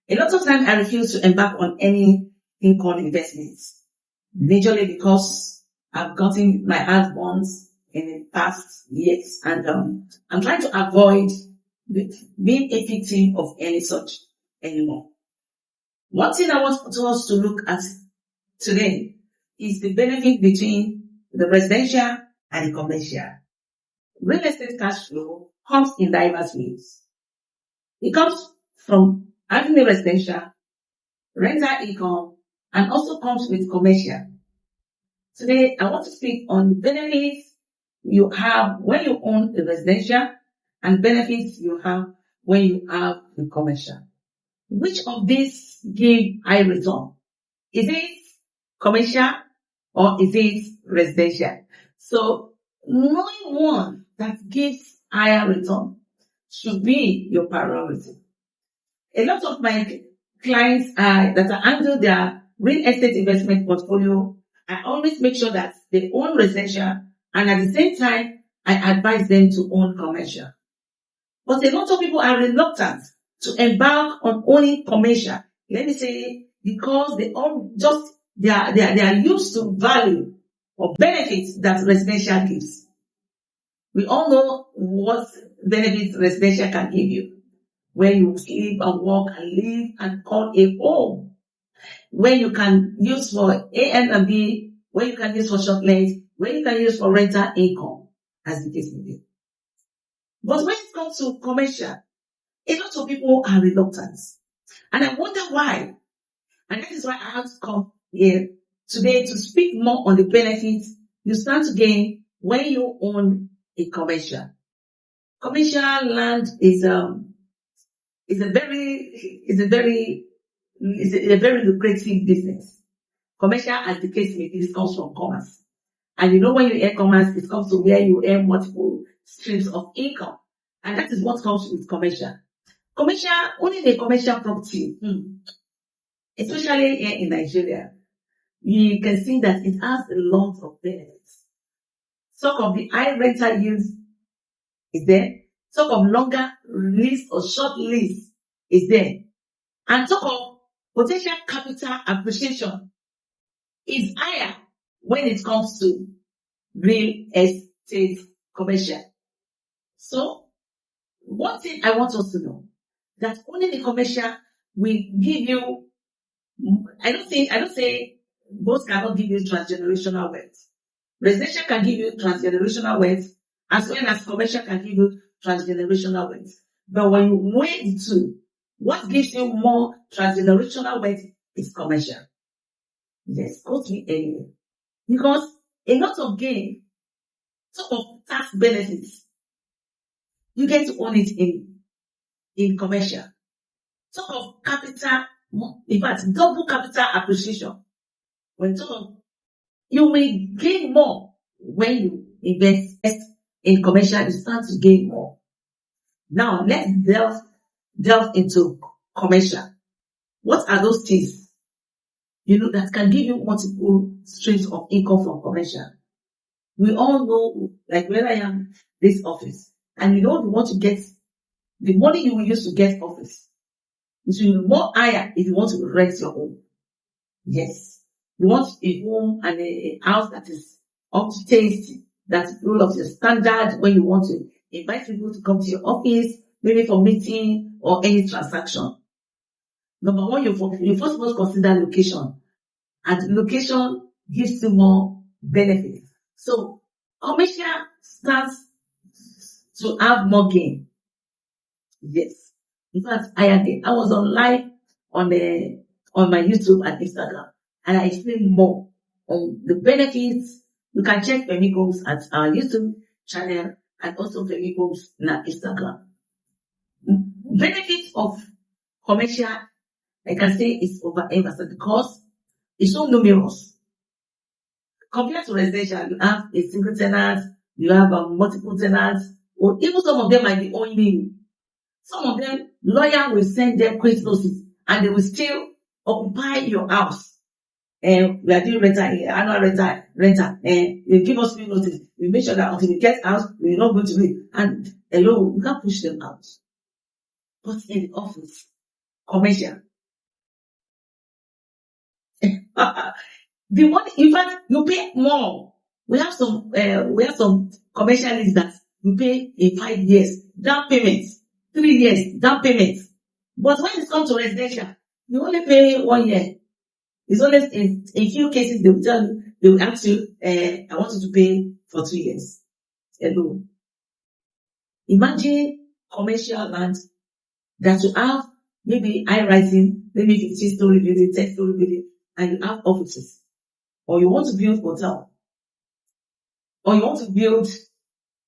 A lot of times I refuse to embark on anything called investments, majorly because I've gotten my hands bonds in the past years, and I'm trying to avoid being a victim of any such anymore. One thing I want us to look at today is the benefit between the residential and the commercial. Real estate cash flow comes in diverse ways. It comes from having a residential, rental income, and also comes with commercial. Today, I want to speak on the benefits you have when you own a residential and benefits you have when you have the commercial. Which of these give high return? Is it commercial or is it residential? So, knowing one that gives higher return should be your priority. A lot of my clients that I handle their real estate investment portfolio, I always make sure that they own residential, and at the same time, I advise them to own commercial. But a lot of people are reluctant to embark on owning commercial. Let me say, because they are used to value or benefits that residential gives. We all know what benefits residential can give you. When you sleep and work and live and call a home. When you can use for A&B, when you can use for short length, when you can use for rental income, as the case may be. But when it comes to commercial, a lot of people are reluctant. And I wonder why. And that is why I have to come here today to speak more on the benefits you stand to gain when you own a commercial. Commercial land is a very lucrative business. Commercial, as the case may be, comes from commerce. And you know, when you earn commerce, it comes to where you earn multiple streams of income. And that is what comes with commercial. Commercial, owning a commercial property, especially here in Nigeria, you can see that it has a lot of benefits. Some of the high rental yields is there. Some of longer lease or short lease is there. And some of potential capital appreciation is higher when it comes to real estate commercial. So, one thing I want us to know, that owning the commercial will give you, I don't say both cannot give you transgenerational wealth. Residential can give you transgenerational wealth, as well as commercial can give you transgenerational wealth. But when you weigh the two, what gives you more transgenerational wealth is commercial. Yes, go to anywhere. Because a lot of gain, some of tax benefits, you get to own it in commercial. Some of capital, in fact, double capital appreciation. You will gain more when you invest in commercial, you start to gain more. Now, let's delve into commercial. What are those things, that can give you multiple streams of income from commercial? We all know, like when I am this office, and you want to get the money you will use to get office. It will be more higher if you want to rent your home. Yes. You want a home and a house that is up to taste, that's full of your standard when you want to invite people to come to your office, maybe for meeting or any transaction. Number one, you first must consider location. And location gives you more benefits. So, commercial starts to have more gain. Yes. In fact, higher gain. I was on live on my YouTube and Instagram, and I explained more on the benefits. You can check Femi Gomes at our YouTube channel and also Femi Gomes on Instagram. Benefits of commercial, I can say, is overemphasized because it's so numerous. Compared to residential, you have a single tenant, you have multiple tenants, or even some of them might be owning you. Some of them, lawyer will send them quick notice, and they will still occupy your house. And we are doing annual rental, and you give us quick notice. We make sure that until we get out, we are not going to leave. And hello, we can't push them out. But in the office, commercial, The money, in fact, you pay more. We have some commercial lease that you pay in 5 years down payment, 3 years down payment. But when it comes to residential, you only pay 1 year. It's only in few cases they will tell you, they will ask you, I want you to pay for 2 years. Hello. Imagine commercial land that you have maybe high rising, maybe 15-story building, 10-story building, and you have offices. Or you want to build hotel, or you want to build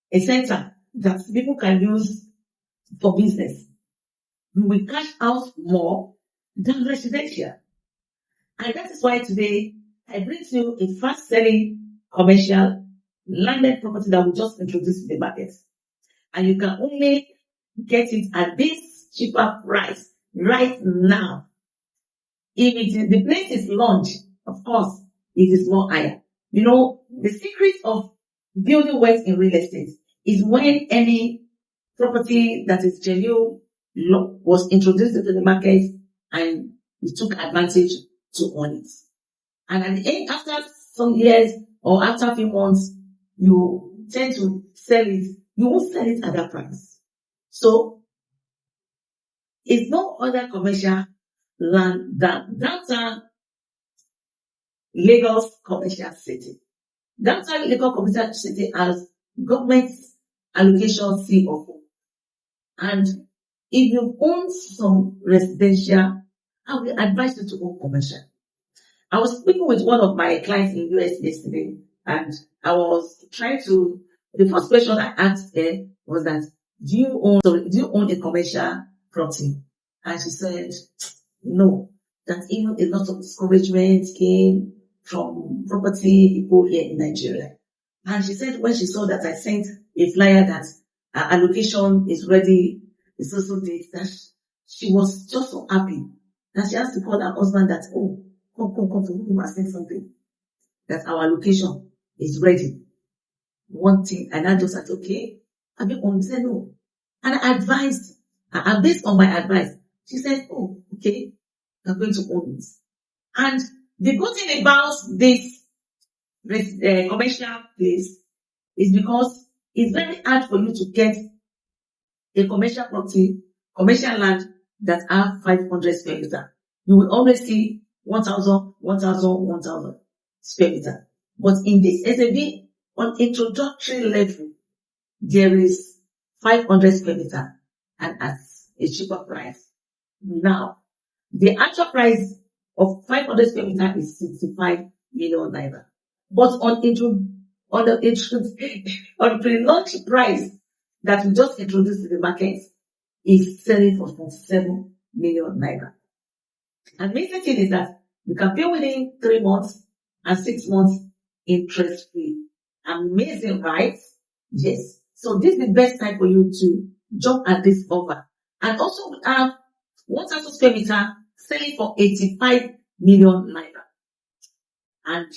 a center that people can use for business. You will cash out more than residential. And that is why today I bring to you a fast selling commercial landed property that we just introduced in the market. And you can only get it at this cheaper price right now. If the place is launched, of course, it is more higher. You know, the secret of building wealth in real estate is when any property that is genuine was introduced into the market and you took advantage to own it. And at the end, after some years or after a few months, you tend to sell it. You won't sell it at that price. So, it's no other commercial land than downtown Lagos Commercial City. Downtown Lagos Commercial City has government allocation C of O. And if you own some residential, I will advise you to own commercial. I was speaking with one of my clients in US yesterday, and I was trying to, the first question I asked her was that, do you own a commercial property? And she said, no, that even a lot of discouragement came from property people here in Nigeria. And she said when she saw that I sent a flyer that allocation is ready, it's also date, that she was just so happy that she has to call her husband that, oh, come, to send something, that our allocation is ready. One thing, and I just said, okay, I said no. And I advised, and based on my advice, she said, oh, okay, I'm going to own it. And the good thing about this commercial place is because it's very hard for you to get a commercial property, commercial land that have 500 square meter. You will always see 1,000 square meter. But in this SAB, on introductory level, there is 500 square meter and at a cheaper price. Now, the actual price of 500 square meter is 65 million naira. But on pre-launch price that we just introduced to the market is selling for 47 million naira. And amazing thing is that you can pay within 3 months and 6 months interest free. Amazing, right? Yes. So this is the best time for you to jump at this offer. And also we have 1,000 square meter selling for 85 million naira. And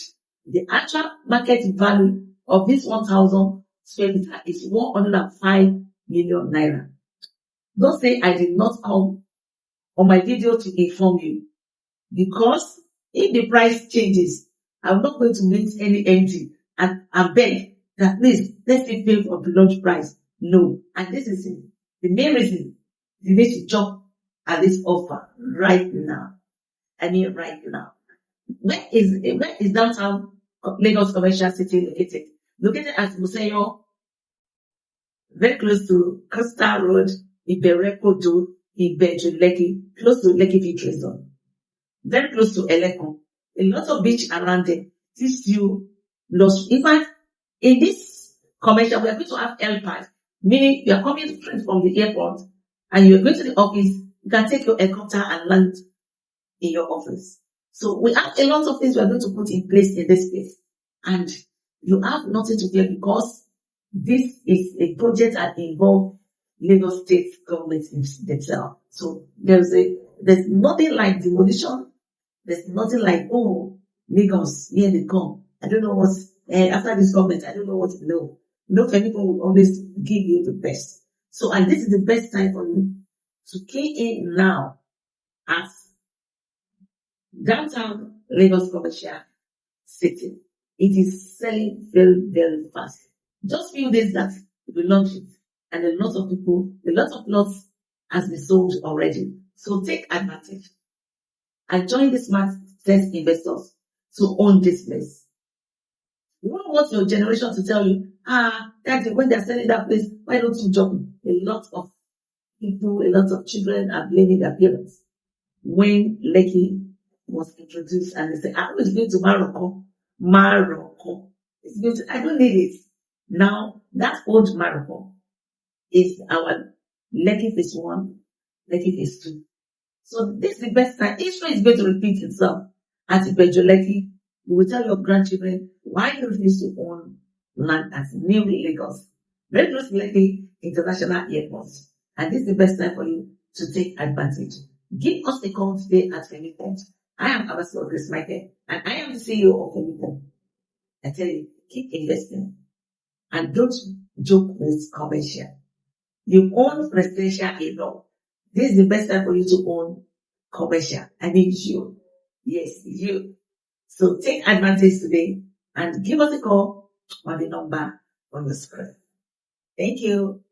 the actual market value of this 1,000 square meter is 105 million naira. Don't say I did not come on my video to inform you, because if the price changes, I'm not going to meet any empty and beg that please let's pay for the launch price. No. And this is it. The main reason you need to jump at this offer right now. I mean right now. Where is downtown Lagos Commercial City located? Located at Museyo, very close to Coastal Road, Iberekodo, Ibeju, Lekki, close to Lekki Beach Zone. Very close to Eleko. A lot of beach around there. This you lost. In fact, in this commercial, we are going to have helipad, meaning you are coming straight from the airport and you are going to the office, you can take your helicopter and land in your office. So we have a lot of things we are going to put in place in this place. And you have nothing to fear, because this is a project that involves Lagos State government themselves. So there's nothing like demolition. There's nothing like, oh, Lagos, here they come. I don't know what's, after this government, I don't know what to know. No, people will always give you the best. So, and this is the best time for you to key in now as downtown Lagos Commercial City. It is selling very, very fast. Just few days that we launched it, and a lot of people, a lot of lots has been sold already. So take advantage and join the smart sense investors to own this place. You don't want your generation to tell you, daddy, when they're selling that place, why don't you jump? A lot of people, a lot of children are blaming their parents. When Lekki was introduced and they said, it's going to Morocco. Morocco. It's going to, I don't need it. Now, that old Morocco is our Lekki phase 1, Lekki phase 2. So this is the best time. History is going to repeat itself. At Ibejoleki, you will tell your grandchildren why you refuse to own land at New Lagos, very close to Lekki International Airport. And this is the best time for you to take advantage. Give us a call today at Femipen. I am Ambassador Grace Michael, and I am the CEO of Femipen. I tell you, keep investing and don't joke with commercial. You own residential alone. This is the best time for you to own commercial. I mean you. Yes, you. So take advantage today and give us a call on the number on the screen. Thank you.